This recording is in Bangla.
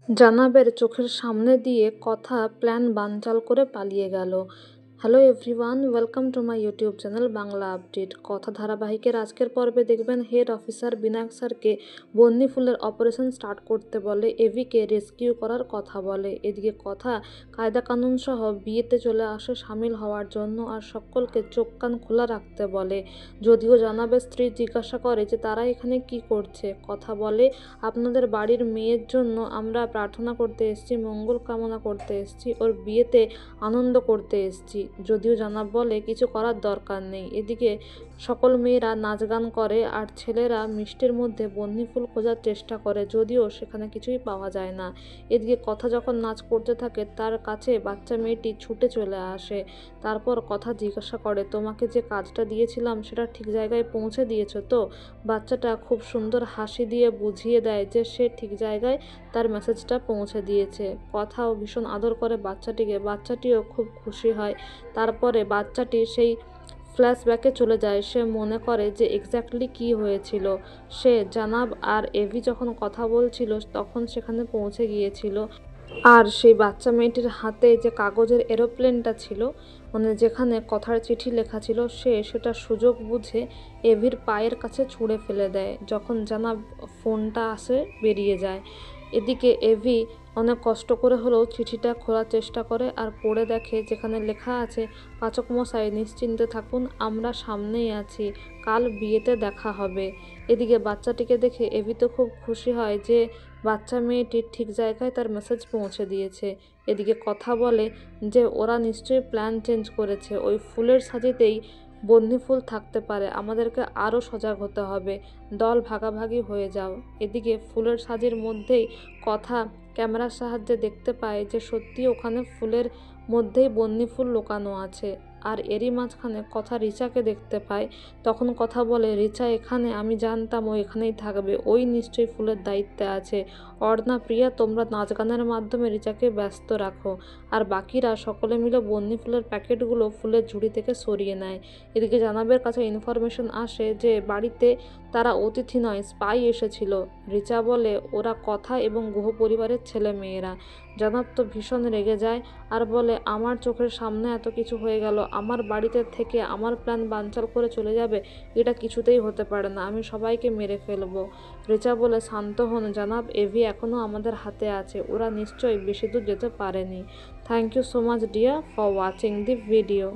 জানাবের চোখের সামনে দিয়ে কথা প্ল্যান বানচাল করে পালিয়ে গেল। Hello everyone, welcome to my YouTube channel Bangla update. কথা ধারাবাহিকের আজকের পর্বে দেখবেন হেড অফিসার বিনায়ক স্যারকে বন্যি ফুলের অপারেশন স্টার্ট করতে বলে, এভিকে রেস্কিউ করার কথা বলে। এদিকে কথা কায়দা কানুন সহ বিয়েতে চলে আসে সামিল হওয়ার জন্য আর সকলকে চোখ কান খোলা রাখতে বলে। যদিও জানাবের স্ত্রী জিজ্ঞাসা করে যে তারা এখানে কি করছে। কথা বলে, আপনাদের বাড়ির মেয়ের জন্য আমরা প্রার্থনা করতে এসেছি, মঙ্গল কামনা করতে এসেছি, ওর বিয়েতে আনন্দ করতে এসেছি। যদিও জানাব বলে কিছু করার দরকার নেই। এদিকে সকল মেয়েরা নাচ গান করে আর ছেলেরা মিষ্টির মধ্যে বন্যি ফুল খোঁজার চেষ্টা করে, যদিও সেখানে কিছুই পাওয়া যায় না। এদিকে কথা যখন নাচ করতে থাকে তার কাছে বাচ্চা মেয়েটি ছুটে চলে আসে। তারপর কথা জিজ্ঞাসা করে, তোমাকে যে কাজটা দিয়েছিলাম সেটা ঠিক জায়গায় পৌঁছে দিয়েছো তো? বাচ্চাটা খুব সুন্দর হাসি দিয়ে বুঝিয়ে দেয় যে সে ঠিক জায়গায় তার মেসেজটা পৌঁছে দিয়েছে। কথাও ভীষণ আদর করে বাচ্চাটিকে, বাচ্চাটিও খুব খুশি হয়। তারপরে বাচ্চাটি সেই ফ্ল্যাশব্যাকে চলে যায়। সে মনে করে যে এক্স্যাক্টলি কী হয়েছিল। সে জানাব আর এভি যখন কথা বলছিল তখন সেখানে পৌঁছে গিয়েছিল। আর সেই বাচ্চা মেয়েটির হাতে যে কাগজের এরোপ্লেনটা ছিল, মানে যেখানে কথার চিঠি লেখা ছিল, সে সেটা সুযোগ বুঝে এভির পায়ের কাছে ছুঁড়ে ফেলে দেয়। যখন জানাব ফোনটা আসে বেরিয়ে যায়। এদিকে এভি অনেক কষ্ট করে হলেও চিঠিটা খোলার চেষ্টা করে আর পড়ে দেখে যেখানে লেখা আছে, পাচক মশাই নিশ্চিন্তে থাকুন, আমরা সামনেই আছি, কাল বিয়েতে দেখা হবে। এদিকে বাচ্চাটিকে দেখে এভি তো খুব খুশি হয় যে বাচ্চা মেয়েটি ঠিক জায়গায় তার মেসেজ পৌঁছে দিয়েছে। এদিকে কথা বলে যে ওরা নিশ্চয়ই প্ল্যান চেঞ্জ করেছে, ওই ফুলের সাজিতেই বন্যি ফুল থাকতে পারে, আমাদেরকে আরও সজাগ হতে হবে, দল ভাগাভাগি হয়ে যাও। এদিকে ফুলের সাজির মধ্যেই কথা ক্যামেরার সাহায্যে দেখতে পায় যে সত্যি ওখানে ফুলের মধ্যেই বন্যি ফুল লুকানো আছে। আর এরই মাঝখানে কথা রিচাকে দেখতে পায়। তখন কথা বলে, রিচা এখানে, আমি জানতাম ও এখানেই থাকবে, ওই নিশ্চয়ই ফুলের দায়িত্বে আছে। অর্ণা, প্রিয়া, তোমরা নাচ গানের মাধ্যমে রিচাকে ব্যস্ত রাখো। আর বাকিরা সকলে মিলে বন্যি ফুলের প্যাকেটগুলো ফুলের ঝুড়ি থেকে সরিয়ে নেয়। এদিকে জানাবের কাছে ইনফরমেশন আসে যে বাড়িতে তারা অতিথি নয়, স্পাই এসেছিল। রিচা বলে ওরা কথা এবং গুহ পরিবারের ছেলে মেয়েরা। জানাব তো ভীষণ রেগে যায় আর বলে, আমার চোখের সামনে এত কিছু হয়ে গেল, আমার বাড়িতে থেকে আমার প্ল্যান বানচাল করে চলে যাবে, এটা কিছুতেই হতে পারে না, আমি সবাইকে মেরে ফেলবো। রিচা বলে, শান্ত হন জানাব, এভি এখনও আমাদের হাতে আছে, ওরা নিশ্চয়ই বেশি দূর যেতে পারেনি। Thank you so much dear for watching the video.